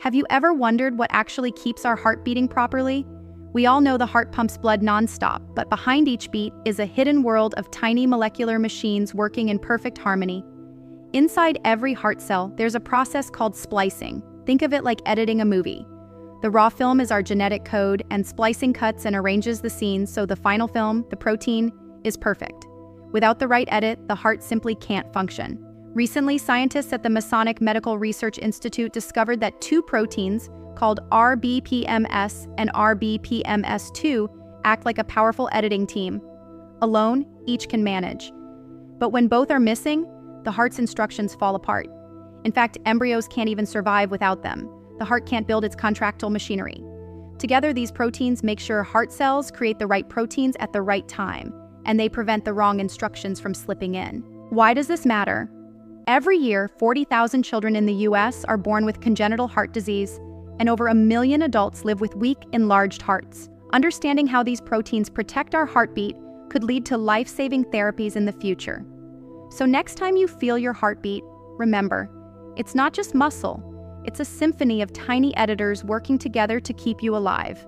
Have you ever wondered what actually keeps our heart beating properly? We all know the heart pumps blood nonstop, but behind each beat is a hidden world of tiny molecular machines working in perfect harmony. Inside every heart cell, there's a process called splicing. Think of it like editing a movie. The raw film is our genetic code, and splicing cuts and arranges the scenes so the final film, the protein, is perfect. Without the right edit, the heart simply can't function. Recently, scientists at the Masonic Medical Research Institute discovered that two proteins, called RBPMS and RBPMS2, act like a powerful editing team. Alone, each can manage. But when both are missing, the heart's instructions fall apart. In fact, embryos can't even survive without them. The heart can't build its contractile machinery. Together, these proteins make sure heart cells create the right proteins at the right time, and they prevent the wrong instructions from slipping in. Why does this matter? Every year, 40,000 children in the US are born with congenital heart disease, and over 1 million adults live with weak, enlarged hearts. Understanding how these proteins protect our heartbeat could lead to life-saving therapies in the future. So next time you feel your heartbeat, remember, it's not just muscle, it's a symphony of tiny editors working together to keep you alive.